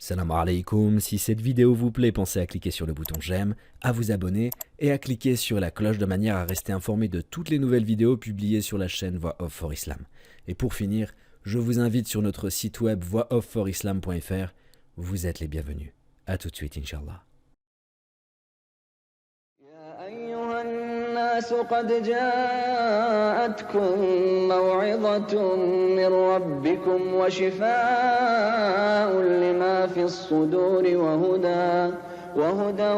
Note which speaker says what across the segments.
Speaker 1: Salam alaikum, si cette vidéo vous plaît, pensez à cliquer sur le bouton j'aime, à vous abonner et à cliquer sur la cloche de manière à rester informé de toutes les nouvelles vidéos publiées sur la chaîne Voix Off for Islam. Et pour finir, je vous invite sur notre site web voixofforislam.fr, vous êtes les bienvenus. A tout de suite, Inch'Allah.
Speaker 2: الناس قد جاءتكم موعظة من ربكم وشفاء لما في الصدور وهدى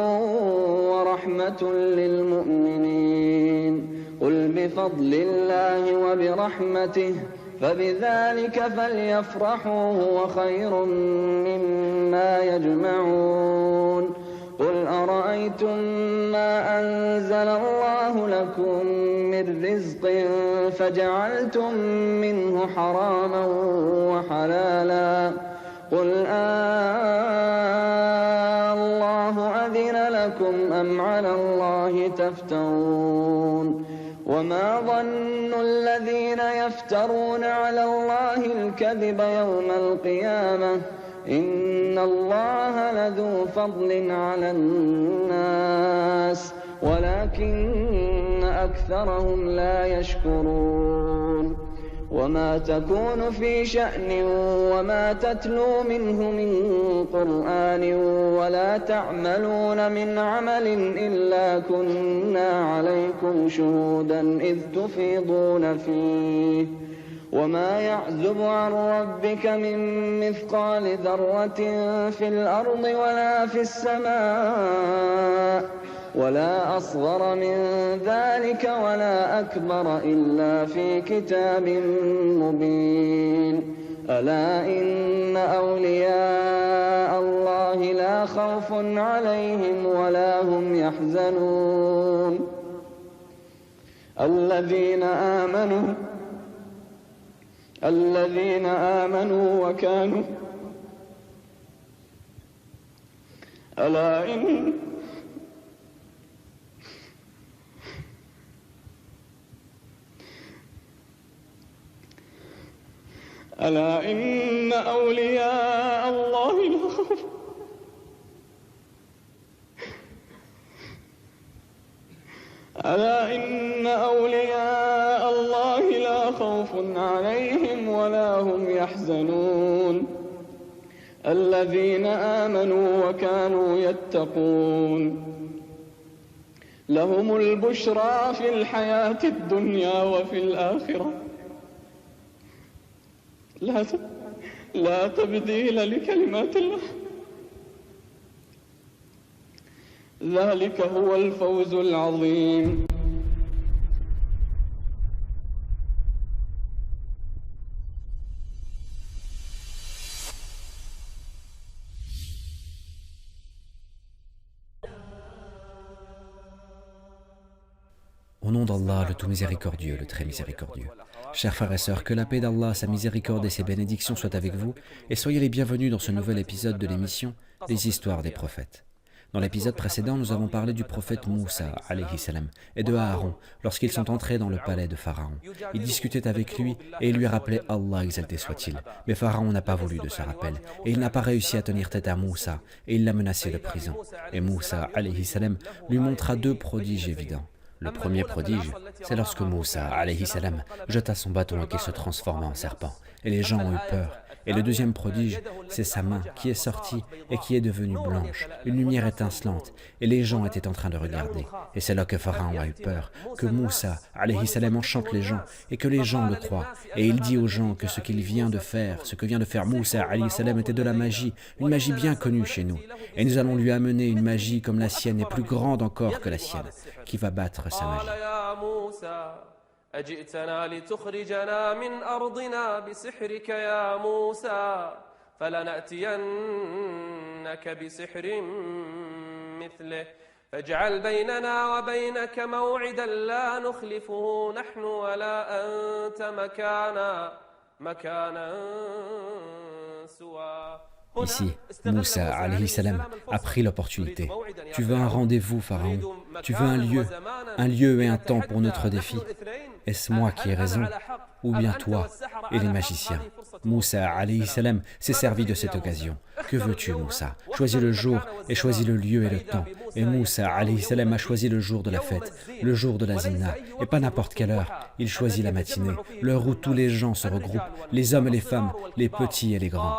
Speaker 2: ورحمة للمؤمنين قل بفضل الله وبرحمته فبذلك فليفرحوا هو خير مما يجمعون قل أرأيتم ما أنزل الله لكم من رزق فجعلتم منه حراما وحلالا قل الله أذن لكم أم على الله تفترون وما ظن الذين يفترون على الله الكذب يوم القيامة إن الله لذو فضل على الناس ولكن أكثرهم لا يشكرون وما تكون في شأن وما تتلو منه من قرآن ولا تعملون من عمل إلا كنا عليكم شهودا إذ تفيضون فيه وما يعزب عن ربك من مثقال ذرة في الأرض ولا في السماء ولا أصغر من ذلك ولا أكبر إلا في كتاب مبين ألا إن أولياء الله لا خوف عليهم ولا هم يحزنون الذين آمنوا وكانوا ألا إن أولياء الله لا خوف عليهم ولا هم يحزنون الذين آمنوا وكانوا يتقون لهم البشرى في الحياة الدنيا وفي الآخرة لا تبديل لكلمات الله ذلك هو الفوز العظيم.
Speaker 1: Au nom d'Allah, le tout miséricordieux, le très miséricordieux. Chers frères et sœurs, que la paix d'Allah, sa miséricorde et ses bénédictions soient avec vous, et soyez les bienvenus dans ce nouvel épisode de l'émission « Les histoires des prophètes ». Dans l'épisode précédent, nous avons parlé du prophète Moussa, alayhi salam, et de Aaron, lorsqu'ils sont entrés dans le palais de Pharaon. Ils discutaient avec lui, et ils lui rappelaient Allah exalté soit-il. Mais Pharaon n'a pas voulu de ce rappel, et il n'a pas réussi à tenir tête à Moussa, et il l'a menacé de prison. Et Moussa, alayhi salam, lui montra deux prodiges évidents. Le premier prodige, c'est lorsque Moussa, alayhi salam, jeta son bâton et qu'il se transforma en serpent, et les gens ont eu peur. Et le deuxième prodige, c'est sa main qui est sortie et qui est devenue blanche, une lumière étincelante, et les gens étaient en train de regarder. Et c'est là que Pharaon a eu peur, que Moussa, alayhi salam, enchante les gens, et que les gens le croient. Et il dit aux gens que ce que vient de faire Moussa, alayhi salam, était de la magie, une magie bien connue chez nous. Et nous allons lui amener une magie comme la sienne et plus grande encore que la sienne, qui va battre sa magie.
Speaker 3: أجئتنا لتخرجنا من أرضنا بسحرك يا موسى فلنأتينك بسحر مثله فاجعل بيننا وبينك موعدا لا نخلفه نحن ولا أنت مكانا سوى
Speaker 1: Ici, Moussa alayhi salam a pris l'opportunité. Tu veux un rendez-vous, Pharaon? Tu veux un lieu et un temps pour notre défi? Est-ce moi qui ai raison? Ou bien toi et les magiciens? Moussa alayhi salam s'est servi de cette occasion. Que veux-tu, Moussa? Choisis le jour et choisis le lieu et le temps. Et Moussa alayhi salam a choisi le jour de la fête, le jour de la zina, et pas n'importe quelle heure. Il choisit la matinée, l'heure où tous les gens se regroupent, les hommes et les femmes, les petits et les grands.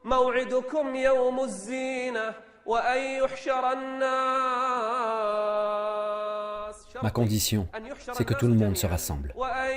Speaker 3: موعدكم يوم الزينة وأن يحشر الناس.
Speaker 1: Ma condition, c'est que tout le monde se rassemble.
Speaker 3: وأن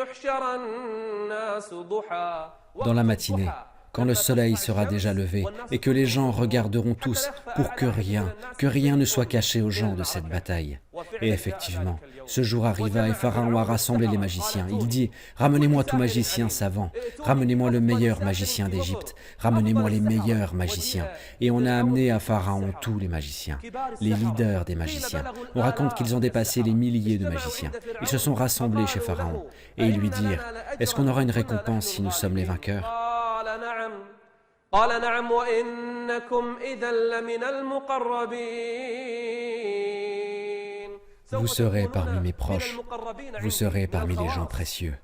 Speaker 3: يحشر الناس ضحى.
Speaker 1: Dans la matinée, quand le soleil sera déjà levé et que les gens regarderont tous pour que rien ne soit caché aux gens de cette bataille. Et effectivement, ce jour arriva et Pharaon a rassemblé les magiciens. Il dit, ramenez-moi tout magicien savant, ramenez-moi le meilleur magicien d'Égypte, ramenez-moi les meilleurs magiciens. Et on a amené à Pharaon tous les magiciens, les leaders des magiciens. On raconte qu'ils ont dépassé les milliers de magiciens. Ils se sont rassemblés chez Pharaon et ils lui dirent, est-ce qu'on aura une récompense si nous sommes les vainqueurs?
Speaker 3: قال نعم وإنكم إذا لمن المقربين.
Speaker 1: Vous serez parmi mes proches, vous serez parmi les gens précieux.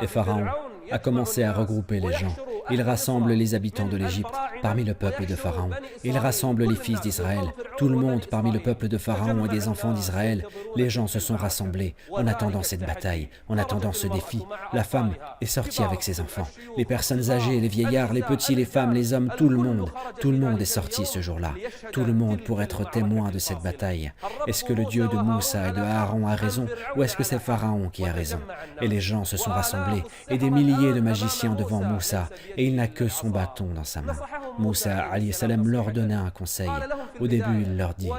Speaker 1: Et Pharaon a commencé à regrouper les gens. Il rassemble les habitants de l'Égypte parmi le peuple de Pharaon. Il rassemble les fils d'Israël, tout le monde parmi le peuple de Pharaon et des enfants d'Israël. Les gens se sont rassemblés en attendant cette bataille, en attendant ce défi. La femme est sortie avec ses enfants. Les personnes âgées, les vieillards, les petits, les femmes, les hommes, tout le monde est sorti ce jour-là. Tout le monde pour être témoin de cette bataille. Est-ce que le Dieu de Moussa et de Aaron a raison ou est-ce que c'est Pharaon qui a raison? Et les gens se sont rassemblés et des milliers de magiciens devant Moussa et il n'a que son bâton dans sa main. Moussa alayhi salam leur donna un conseil. Au début, il leur dit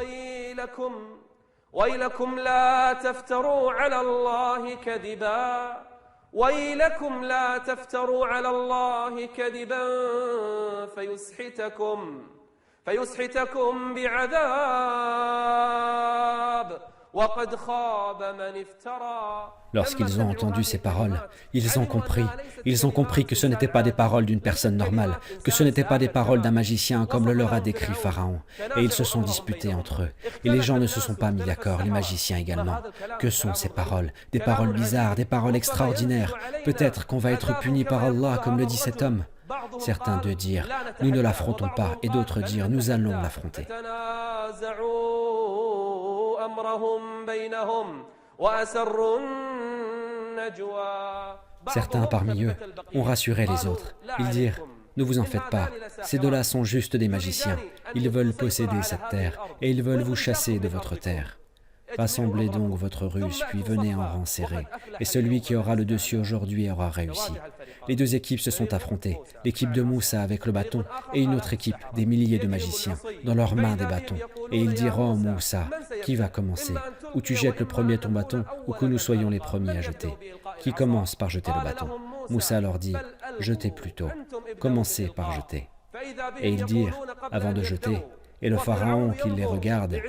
Speaker 3: ويلكم لا تفتروا على الله كذبا ويلكم لا تفتروا على الله كذبا فيسحتكم بعذاب وقد خاب من افترى.
Speaker 1: Lorsqu'ils ont entendu ces paroles, ils ont compris que ce n'étaient pas des paroles d'une personne normale, que ce n'étaient pas des paroles d'un magicien comme le leur a décrit Pharaon. Et ils se sont disputés entre eux. Et les gens ne se sont pas mis d'accord, les magiciens également. Que sont ces paroles? Des paroles bizarres, des paroles extraordinaires. Peut-être qu'on va être puni par Allah, comme le dit cet homme. Certains d'eux dirent, nous ne l'affrontons pas, et d'autres dirent, nous allons l'affronter. Certains parmi eux ont rassuré les autres. Ils dirent, ne vous en faites pas, ces deux-là sont juste des magiciens. Ils veulent posséder cette terre et ils veulent vous chasser de votre terre. Rassemblez donc votre ruse, puis venez en rang serré. Et celui qui aura le dessus aujourd'hui aura réussi. Les deux équipes se sont affrontées, l'équipe de Moussa avec le bâton et une autre équipe, des milliers de magiciens, dans leurs mains des bâtons. Et ils diront, Moussa, qui va commencer? Ou tu jettes le premier ton bâton, ou que nous soyons les premiers à jeter. Qui commence par jeter le bâton? Moussa leur dit, jetez plutôt, commencez par jeter. Et ils dirent, avant de jeter, et le Pharaon qui les regarde,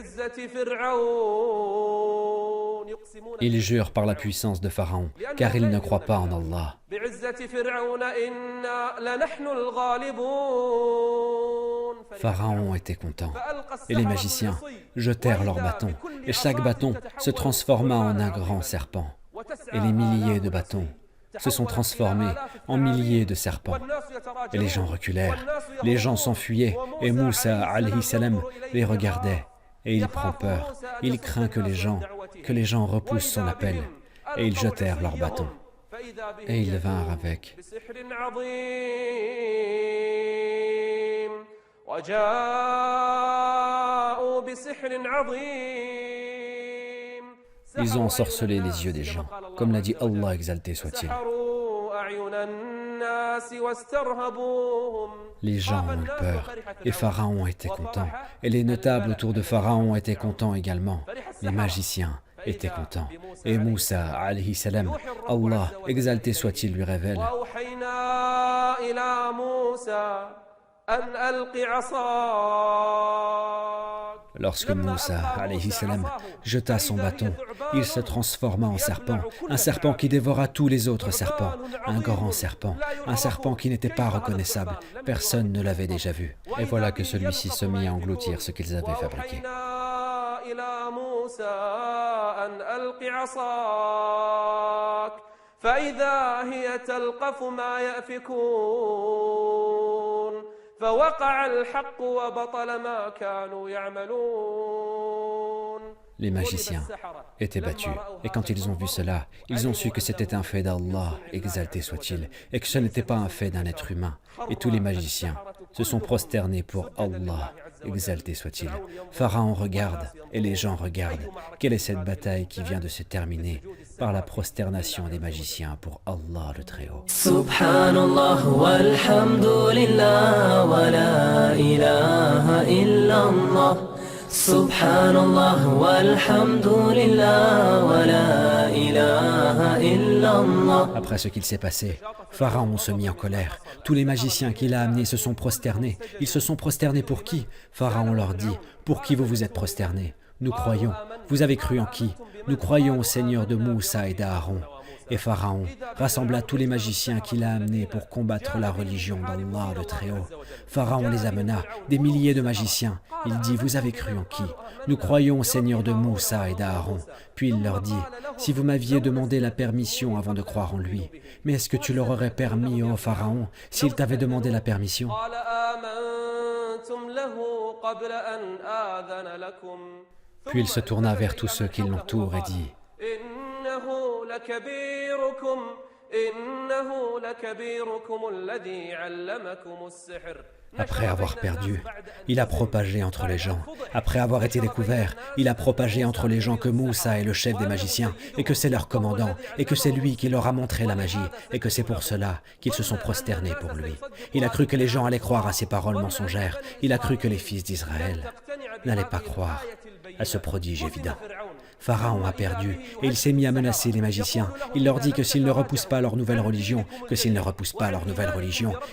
Speaker 1: il jure par la puissance de Pharaon, car il ne croit pas en Allah. Pharaon était content, et les magiciens jetèrent leurs bâtons, et chaque bâton se transforma en un grand serpent, et les milliers de bâtons se sont transformés en milliers de serpents. Et les gens reculèrent, les gens s'enfuyaient, et Moussa alayhi salam les regardait, et il prend peur, il craint que les gens repoussent son appel, et ils jetèrent leurs bâtons. Et ils vinrent avec ils ont ensorcelé les yeux des gens, comme l'a dit Allah exalté soit-il. Les gens ont eu peur, et Pharaon était content, et les notables autour de Pharaon étaient contents également. Les magiciens étaient contents, et Moussa alayhi salam, Allah exalté soit-il lui révèle. Lorsque Moussa alayhi salam jeta son bâton, il se transforma en serpent, un serpent qui dévora tous les autres serpents, un grand serpent, un serpent qui n'était pas reconnaissable, personne ne l'avait déjà vu. Et voilà que celui-ci se mit à engloutir ce qu'ils avaient fabriqué.
Speaker 3: فإذا هي تلقف ما يأفكون فوقع الحق وبطل ما كانوا يعملون.
Speaker 1: Les magiciens étaient battus, et quand ils ont vu cela, ils ont su que c'était un fait d'Allah, exalté soit-il, et que ce n'était pas un fait d'un être humain. Et tous les magiciens se sont prosternés pour Allah, exalté soit-il. Pharaon regarde, et les gens regardent. Quelle est cette bataille qui vient de se terminer par la prosternation des magiciens pour Allah le Très-Haut?
Speaker 4: Subhanallah walhamdulillah wa la ilaha illallah. Subhanallah walhamdulillah wa la ilaha illallah.
Speaker 1: Après ce qu'il s'est passé, Pharaon se mit en colère. Tous les magiciens qu'il a amenés se sont prosternés. Ils se sont prosternés pour qui? Pharaon leur dit, pour qui vous vous êtes prosternés? Nous croyons. Vous avez cru en qui? Nous croyons au Seigneur de Moussa et d'Aaron. Et Pharaon rassembla tous les magiciens qu'il a amenés pour combattre la religion d'Allah le Très-Haut. Pharaon les amena, des milliers de magiciens. Il dit, vous avez cru en qui? Nous croyons au Seigneur de Moussa et d'Aaron. Puis il leur dit, si vous m'aviez demandé la permission avant de croire en lui, mais est-ce que tu leur aurais permis, ô Pharaon, s'il t'avait demandé la permission? Puis il se tourna vers tous ceux qui l'entourent et dit, après avoir perdu, il a propagé entre les gens. Après avoir été découvert, il a propagé entre les gens que Moussa est le chef des magiciens et que c'est leur commandant et que c'est lui qui leur a montré la magie et que c'est pour cela qu'ils se sont prosternés pour lui. Il a cru que les gens allaient croire à ses paroles mensongères. Il a cru que les fils d'Israël n'allaient pas croire à ce prodige évident. Pharaon a perdu et il s'est mis à menacer les magiciens. Il leur dit que s'ils ne repoussent pas leur nouvelle religion,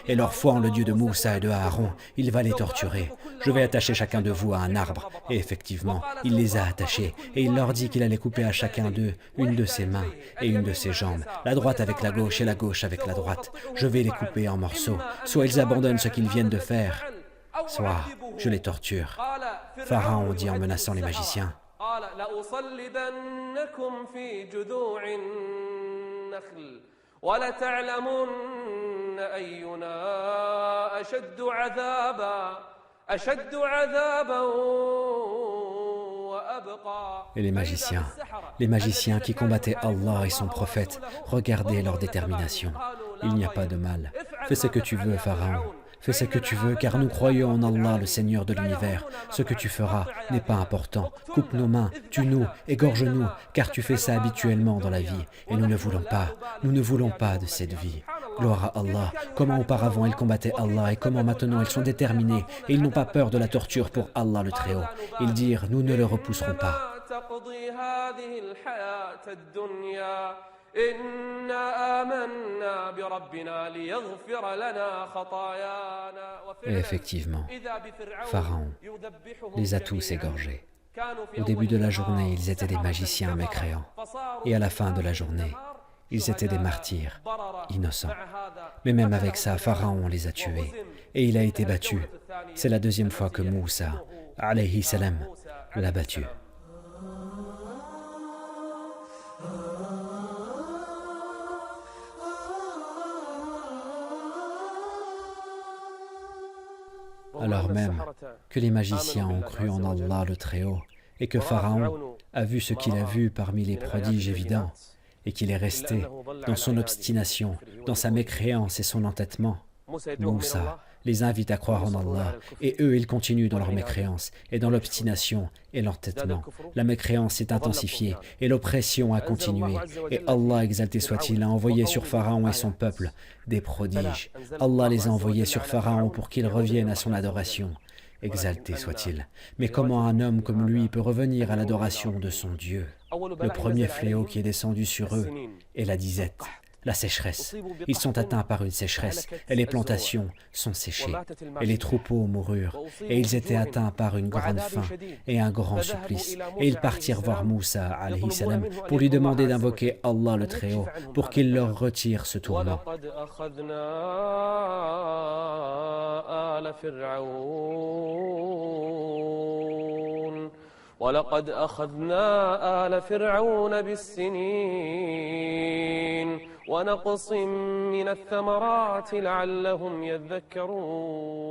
Speaker 1: et leur foi en le Dieu de Moussa et de Aaron, il va les torturer. Je vais attacher chacun de vous à un arbre. Et effectivement, il les a attachés et il leur dit qu'il allait couper à chacun d'eux une de ses mains et une de ses jambes, la droite avec la gauche et la gauche avec la droite. Je vais les couper en morceaux. Soit ils abandonnent ce qu'ils viennent de faire, soit je les torture. Pharaon dit en menaçant les magiciens, et les magiciens qui combattaient Allah et son prophète, regardaient leur détermination. Il n'y a pas de mal. Fais ce que tu veux, Pharaon. Fais ce que tu veux, car nous croyons en Allah, le Seigneur de l'univers. Ce que tu feras n'est pas important. Coupe nos mains, tue-nous, égorge-nous, car tu fais ça habituellement dans la vie. Et nous ne voulons pas de cette vie. Gloire à Allah. Comment auparavant ils combattaient Allah et comment maintenant ils sont déterminés et ils n'ont pas peur de la torture pour Allah le Très-Haut. Ils dirent, nous ne le repousserons pas. Et effectivement, Pharaon les a tous égorgés. Au début de la journée, ils étaient des magiciens mécréants. Et à la fin de la journée, ils étaient des martyrs, innocents. Mais même avec ça, Pharaon les a tués. Et il a été battu. C'est la deuxième fois que Moussa, alayhi salam, l'a battu. Alors même que les magiciens ont cru en Allah le Très-Haut et que Pharaon a vu ce qu'il a vu parmi les prodiges évidents et qu'il est resté dans son obstination, dans sa mécréance et son entêtement, Moussa les invite à croire en Allah et eux ils continuent dans leur mécréance et dans l'obstination et l'entêtement. La mécréance s'est intensifiée et l'oppression a continué et Allah exalté soit-il a envoyé sur Pharaon et son peuple des prodiges. Allah les a envoyés sur Pharaon pour qu'il revienne à son adoration. Exalté soit-il. Mais comment un homme comme lui peut revenir à l'adoration de son Dieu? Le premier fléau qui est descendu sur eux est la disette, la sécheresse. Ils sont atteints par une sécheresse et les plantations sont séchées et les troupeaux moururent et ils étaient atteints par une grande faim et un grand supplice et ils partirent voir Moussa alayhi salam pour lui demander d'invoquer Allah le Très-Haut pour qu'il leur retire ce tourment.
Speaker 3: ولقد أخذنا آل فرعون بالسنين ونقص من الثمرات لعلهم يذكرون.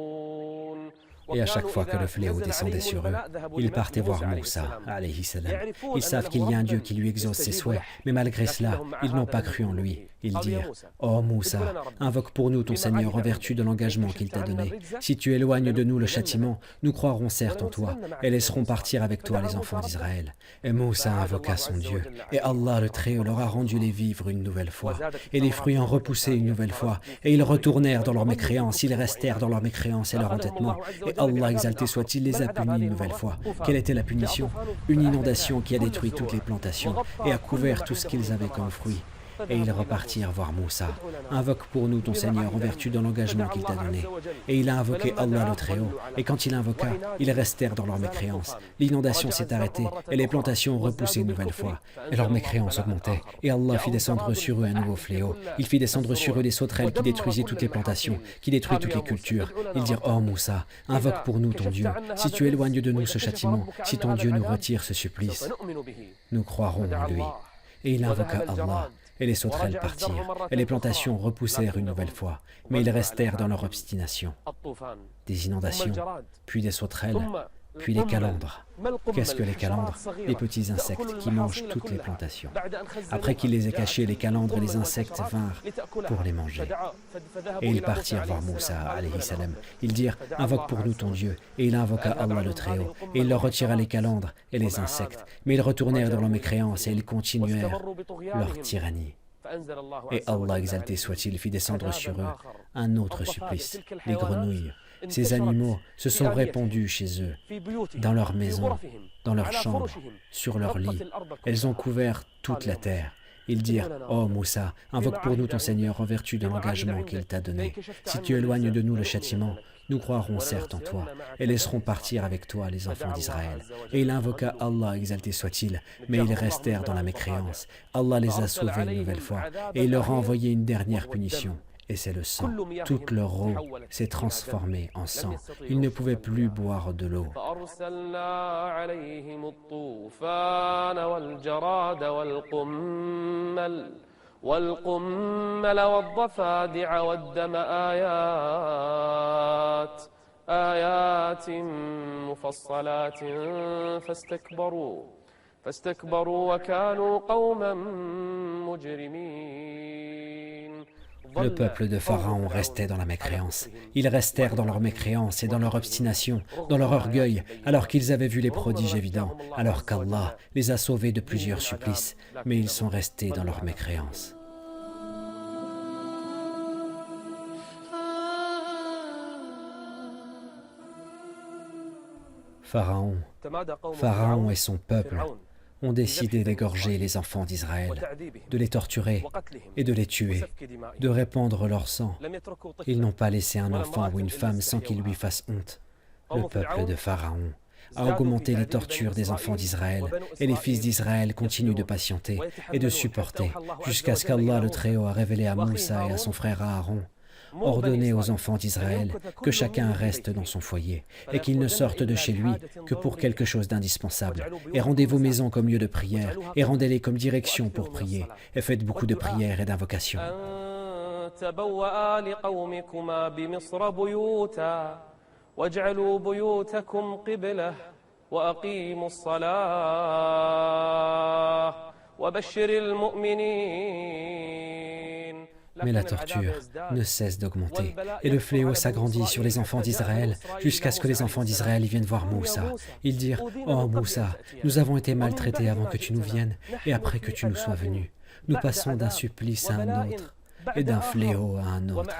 Speaker 1: Et à chaque fois que le fléau descendait sur eux, ils partaient voir Moussa, alayhi salam. Ils savent qu'il y a un Dieu qui lui exauce ses souhaits, mais malgré cela, ils n'ont pas cru en lui. Ils dirent « Oh Moussa, invoque pour nous ton Seigneur en vertu de l'engagement qu'il t'a donné. Si tu éloignes de nous le châtiment, nous croirons certes en toi et laisserons partir avec toi les enfants d'Israël. » Et Moussa invoqua son Dieu, et Allah le Très-Haut leur a rendu les vivres une nouvelle fois, et les fruits en repoussaient une nouvelle fois, et ils retournèrent dans leur mécréance, ils restèrent dans leur mécréance et leur entêtement, et Allah exalté soit-il les a punis une nouvelle fois. Quelle était la punition? Une inondation qui a détruit toutes les plantations et a couvert tout ce qu'ils avaient comme fruits. Et ils repartirent voir Moussa. Invoque pour nous ton Seigneur en vertu de l'engagement qu'il t'a donné. Et il a invoqué Allah le Très-Haut. Et quand il invoqua, ils restèrent dans leur mécréance. L'inondation s'est arrêtée et les plantations ont repoussé une nouvelle fois. Et leur mécréance augmentait. Et Allah fit descendre sur eux un nouveau fléau. Il fit descendre sur eux des sauterelles qui détruisaient toutes les plantations, qui détruisent toutes les cultures. Ils dirent, oh Moussa, invoque pour nous ton Dieu. Si tu éloignes de nous ce châtiment, si ton Dieu nous retire ce supplice, nous croirons en lui. Et il invoqua Allah. Et les sauterelles partirent, et les plantations repoussèrent une nouvelle fois, mais ils restèrent dans leur obstination. Des inondations, puis des sauterelles, puis les calandres. Qu'est-ce que les calandres? Les petits insectes qui mangent toutes les plantations. Après qu'il les ait cachés, les calandres et les insectes vinrent pour les manger. Et ils partirent voir Moussa, alayhi salam. Ils dirent, invoque pour nous ton Dieu. Et il invoqua Allah le Très-Haut. Et il leur retira les calandres et les insectes. Mais ils retournèrent dans leur mécréance et ils continuèrent leur tyrannie. Et Allah exalté soit-il fit descendre sur eux un autre supplice, les grenouilles. Ces animaux se sont répandus chez eux, dans leurs maisons, dans leurs chambres, sur leurs lits. Elles ont couvert toute la terre. Ils dirent, « Oh Moussa, invoque pour nous ton Seigneur en vertu de l'engagement qu'il t'a donné. Si tu éloignes de nous le châtiment, nous croirons certes en toi et laisserons partir avec toi les enfants d'Israël. » Et il invoqua Allah, exalté soit-il, mais ils restèrent dans la mécréance. Allah les a sauvés une nouvelle fois et il leur a envoyé une dernière punition. Et c'est le sang. Toute leur eau s'est transformée en sang. Ils ne pouvaient plus boire de l'eau.
Speaker 3: والقمل والضفادع والدم آيات مفصلات فاستكبروا وكانوا قوما مجرمين.
Speaker 1: Le peuple de Pharaon restait dans la mécréance. Ils restèrent dans leur mécréance et dans leur obstination, dans leur orgueil, alors qu'ils avaient vu les prodiges évidents, alors qu'Allah les a sauvés de plusieurs supplices, mais ils sont restés dans leur mécréance. Pharaon et son peuple ont décidé d'égorger les enfants d'Israël, de les torturer et de les tuer, de répandre leur sang. Ils n'ont pas laissé un enfant ou une femme sans qu'il lui fasse honte. Le peuple de Pharaon a augmenté les tortures des enfants d'Israël, et les fils d'Israël continuent de patienter et de supporter, jusqu'à ce qu'Allah le Très-Haut a révélé à Moussa et à son frère Aaron: ordonnez aux enfants d'Israël que chacun reste dans son foyer et qu'il ne sorte de chez lui que pour quelque chose d'indispensable. Et rendez vos maisons comme lieu de prière et rendez-les comme direction pour prier. Et faites beaucoup de prières et d'invocations. Mais la torture ne cesse d'augmenter, et le fléau s'agrandit sur les enfants d'Israël, jusqu'à ce que les enfants d'Israël viennent voir Moussa. Ils dirent: « Oh Moussa, nous avons été maltraités avant que tu nous viennes, et après que tu nous sois venu. Nous passons d'un supplice à un autre, et d'un fléau à un autre. »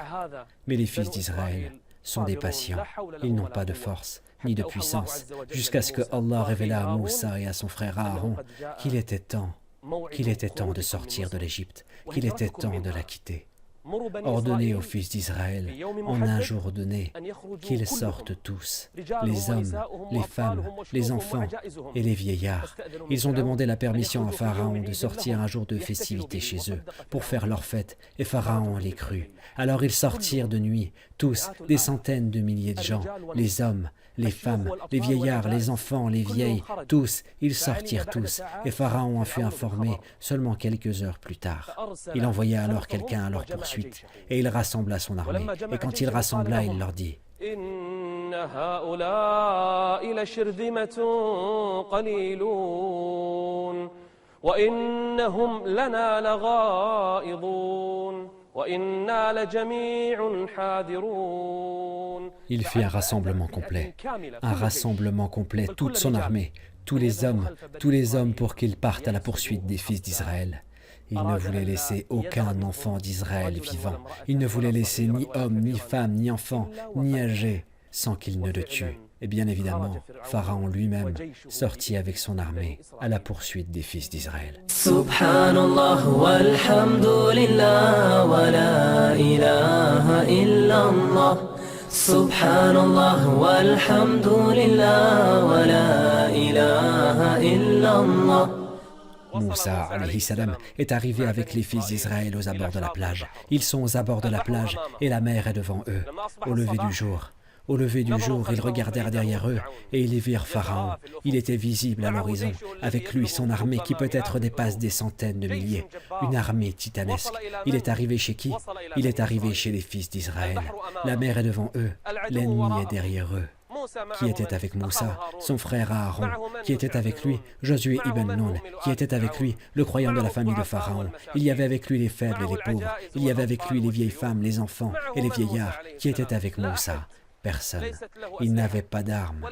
Speaker 1: Mais les fils d'Israël sont des patients, ils n'ont pas de force, ni de puissance, jusqu'à ce que Allah révéla à Moussa et à son frère Aaron qu'il était temps de sortir de l'Égypte, qu'il était temps de la quitter. Ordonnez aux fils d'Israël, en un jour donné, qu'ils sortent tous, les hommes, les femmes, les enfants et les vieillards. Ils ont demandé la permission à Pharaon de sortir un jour de festivité chez eux, pour faire leur fête, et Pharaon les crut. Alors ils sortirent de nuit, tous, des centaines de milliers de gens, les hommes, les femmes, les vieillards, les enfants, les vieilles, tous, ils sortirent tous, et Pharaon en fut informé seulement quelques heures plus tard. Il envoya alors quelqu'un à leur poursuite, et il rassembla son armée. Et quand il rassembla, il leur dit:
Speaker 3: إن هؤلاء لشرذمة قليلون وإنهم لنا لغائظون وإنا لجميع حاذرون.
Speaker 1: Il fit un rassemblement complet, toute son armée, tous les hommes pour qu'ils partent à la poursuite des fils d'Israël. Il ne voulait laisser aucun enfant d'Israël vivant. Il ne voulait laisser ni homme, ni femme, ni enfant, ni âgé, sans qu'il ne le tue. Et bien évidemment, Pharaon lui-même sortit avec son armée à la poursuite des fils d'Israël.
Speaker 4: Subhanallah walhamdulillah wa la ilaha illallah. Subhanallah walhamdulillah wa la ilaha illallah.
Speaker 1: Moussa alayhi salam est arrivé avec les fils d'Israël aux abords de la plage. Ils sont aux abords de la plage et la mer est devant eux. Au lever du jour, ils regardèrent derrière eux et ils virent Pharaon. Il était visible à l'horizon, avec lui son armée qui peut-être dépasse des centaines de milliers. Une armée titanesque. Il est arrivé chez qui? Il est arrivé chez les fils d'Israël. La mer est devant eux, l'ennemi est derrière eux. Qui était avec Moussa, son frère Aaron, qui était avec lui Josué ibn Nun, qui était avec lui le croyant de la famille de Pharaon. Il y avait avec lui les faibles et les pauvres, il y avait avec lui les vieilles femmes, les enfants et les vieillards, qui étaient avec Moussa. Personne. Il n'avait pas d'armes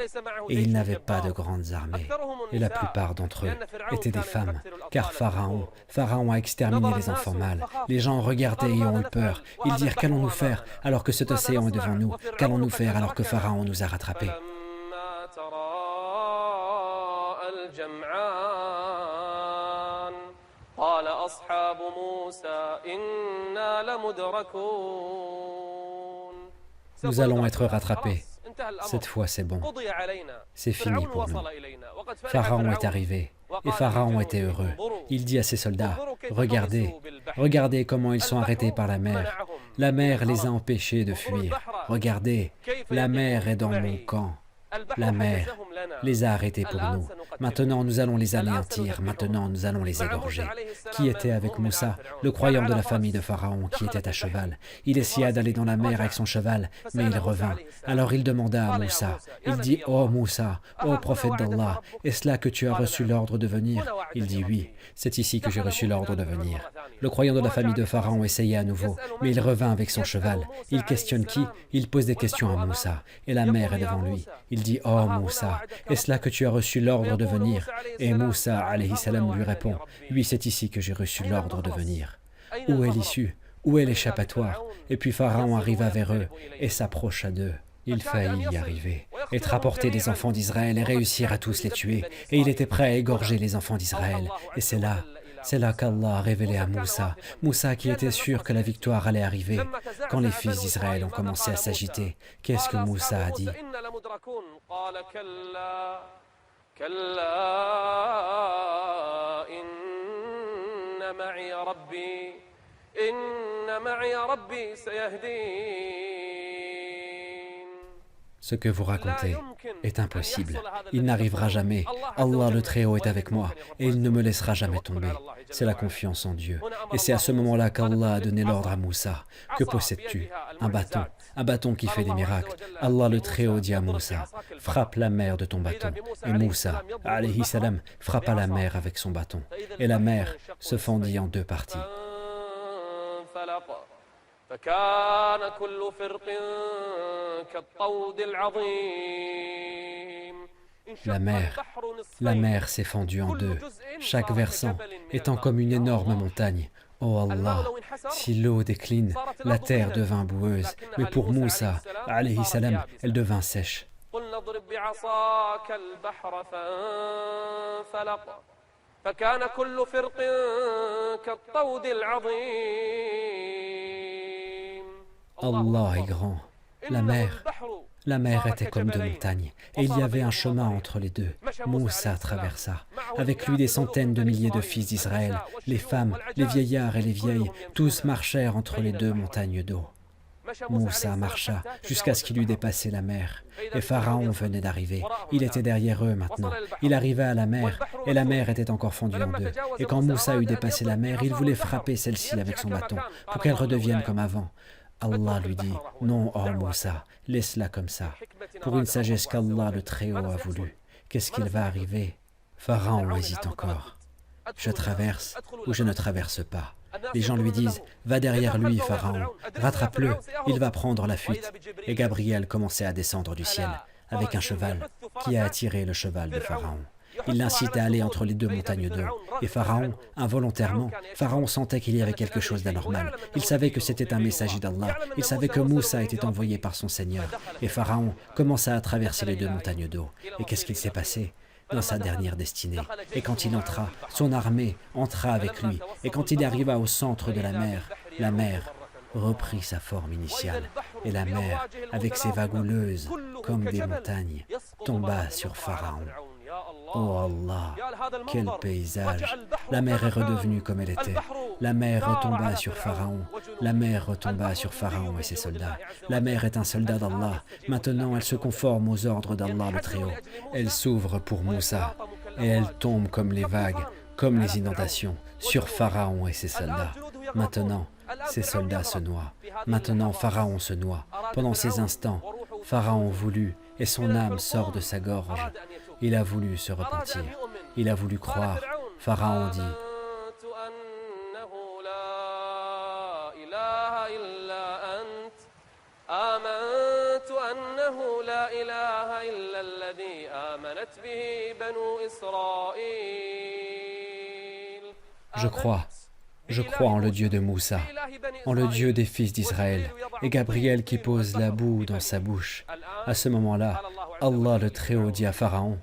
Speaker 1: et il n'avait pas de grandes armées. Et la plupart d'entre eux étaient des femmes, car Pharaon a exterminé les enfants mâles. Les gens regardaient et ont eu peur. Ils dirent: qu'allons-nous faire alors que cet océan est devant nous? Qu'allons-nous faire alors que Pharaon nous a rattrapés? Nous allons être rattrapés. Cette fois, c'est bon. C'est fini pour nous. Pharaon est arrivé, et Pharaon était heureux. Il dit à ses soldats: regardez comment ils sont arrêtés par la mer. La mer les a empêchés de fuir. Regardez, la mer est dans mon camp. La mer les a arrêtés pour nous. Maintenant, nous allons les anéantir. Maintenant, nous allons les égorger. Qui était avec Moussa, le croyant de la famille de Pharaon, qui était à cheval? Il essaya d'aller dans la mer avec son cheval, mais il revint. Alors il demanda à Moussa. Il dit: ô Moussa, ô prophète d'Allah, est-ce là que tu as reçu l'ordre de venir? Il dit: oui, c'est ici que j'ai reçu l'ordre de venir. Le croyant de la famille de Pharaon essaya à nouveau, mais il revint avec son cheval. Il questionne qui? Il pose des questions à Moussa, et la mer est devant lui. Il dit: oh Moussa, est-ce là que tu as reçu l'ordre de venir? Et Moussa alayhi salam lui répond: oui, c'est ici que j'ai reçu l'ordre de venir. Où est l'issue? Où est l'échappatoire? Et puis Pharaon arriva vers eux et s'approcha d'eux. Il faillit y arriver, être apporté des enfants d'Israël et réussir à tous les tuer. Et il était prêt à égorger les enfants d'Israël. Et c'est là qu'Allah a révélé à Moussa qui était sûr que la victoire allait arriver. Quand les fils d'Israël ont commencé à s'agiter, qu'est-ce que Moussa a dit? Ce que vous racontez est impossible. Il n'arrivera jamais. Allah le Très-Haut est avec moi et il ne me laissera jamais tomber. C'est la confiance en Dieu. Et c'est à ce moment-là qu'Allah a donné l'ordre à Moussa. Que possèdes-tu? Un bâton qui fait des miracles. Allah le Très-Haut dit à Moussa: frappe la mer de ton bâton. Et Moussa, alayhi salam, frappa la mer avec son bâton. Et la mer se fendit en deux parties. فكان كل فرق كالطود العظيم. La mer s'est fendue en deux, chaque versant étant comme une énorme montagne. Oh Allah, si l'eau décline, la terre devint boueuse, mais pour Moussa, alayhi salam, elle devint sèche. فكان كل فرق كالطود العظيم. Allah est grand. La mer était comme deux montagnes, et il y avait un chemin entre les deux. Moussa traversa. Avec lui des centaines de milliers de fils d'Israël, les femmes, les vieillards et les vieilles, tous marchèrent entre les deux montagnes d'eau. Moussa marcha jusqu'à ce qu'il eût dépassé la mer, et Pharaon venait d'arriver. Il était derrière eux maintenant. Il arriva à la mer, et la mer était encore fendue en deux. Et quand Moussa eut dépassé la mer, il voulait frapper celle-ci avec son bâton, pour qu'elle redevienne comme avant. Allah lui dit, « Non, oh Moussa, laisse-la comme ça, pour une sagesse qu'Allah le Très-Haut a voulu. Qu'est-ce qu'il va arriver ?» Pharaon hésite encore. « Je traverse ou je ne traverse pas ?» Les gens lui disent, « Va derrière lui, Pharaon, rattrape-le, il va prendre la fuite. » Et Gabriel commençait à descendre du ciel, avec un cheval, qui a attiré le cheval de Pharaon. Il l'incite à aller entre les deux montagnes d'eau. Et Pharaon, involontairement, Pharaon sentait qu'il y avait quelque chose d'anormal. Il savait que c'était un messager d'Allah. Il savait que Moussa était envoyé par son Seigneur. Et Pharaon commença à traverser les deux montagnes d'eau. Et qu'est-ce qu'il s'est passé dans sa dernière destinée? Et quand il entra, son armée entra avec lui. Et quand il arriva au centre de la mer reprit sa forme initiale. Et la mer, avec ses vagues houleuses, comme des montagnes, tomba sur Pharaon. Oh Allah, quel paysage! La mer est redevenue comme elle était. La mer retomba sur Pharaon. La mer retomba sur Pharaon et ses soldats. La mer est un soldat d'Allah. Maintenant, elle se conforme aux ordres d'Allah le Très-Haut. Elle s'ouvre pour Moussa et elle tombe comme les vagues, comme les inondations, sur Pharaon et ses soldats. Maintenant, ses soldats se noient. Maintenant, Pharaon se noie. Pendant ces instants, Pharaon voulut et son âme sort de sa gorge. Il a voulu se repentir. Il a voulu croire. Pharaon dit, je crois en le Dieu de Moussa, en le Dieu des fils d'Israël, et Gabriel qui pose la boue dans sa bouche. À ce moment-là, Allah le Très-Haut dit à Pharaon,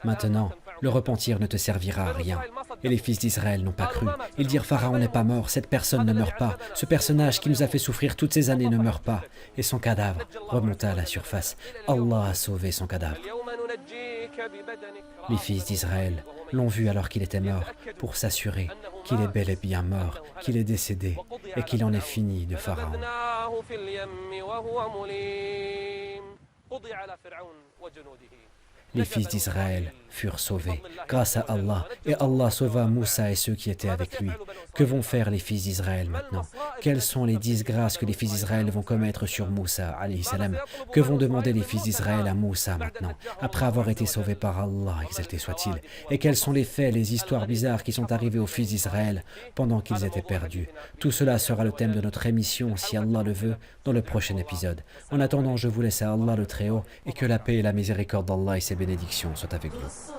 Speaker 1: maintenant, le repentir ne te servira à rien. Et les fils d'Israël n'ont pas cru. Ils dirent, Pharaon n'est pas mort, cette personne ne meurt pas. Ce personnage qui nous a fait souffrir toutes ces années ne meurt pas. Et son cadavre remonta à la surface. Allah a sauvé son cadavre. Les fils d'Israël l'ont vu alors qu'il était mort, pour s'assurer qu'il est bel et bien mort, qu'il est décédé et qu'il en est fini de Pharaon. Les fils d'Israël furent sauvés grâce à Allah, et Allah sauva Moussa et ceux qui étaient avec lui. Que vont faire les fils d'Israël maintenant? Quelles sont les disgrâces que les fils d'Israël vont commettre sur Moussa, alayhi salam? Que vont demander les fils d'Israël à Moussa maintenant, après avoir été sauvés par Allah, exalté soit-il? Et quels sont les faits, les histoires bizarres qui sont arrivés aux fils d'Israël pendant qu'ils étaient perdus? Tout cela sera le thème de notre émission, si Allah le veut, dans le prochain épisode. En attendant, je vous laisse à Allah le Très-Haut, et que la paix et la miséricorde d'Allah et ses bénédictions soient avec vous.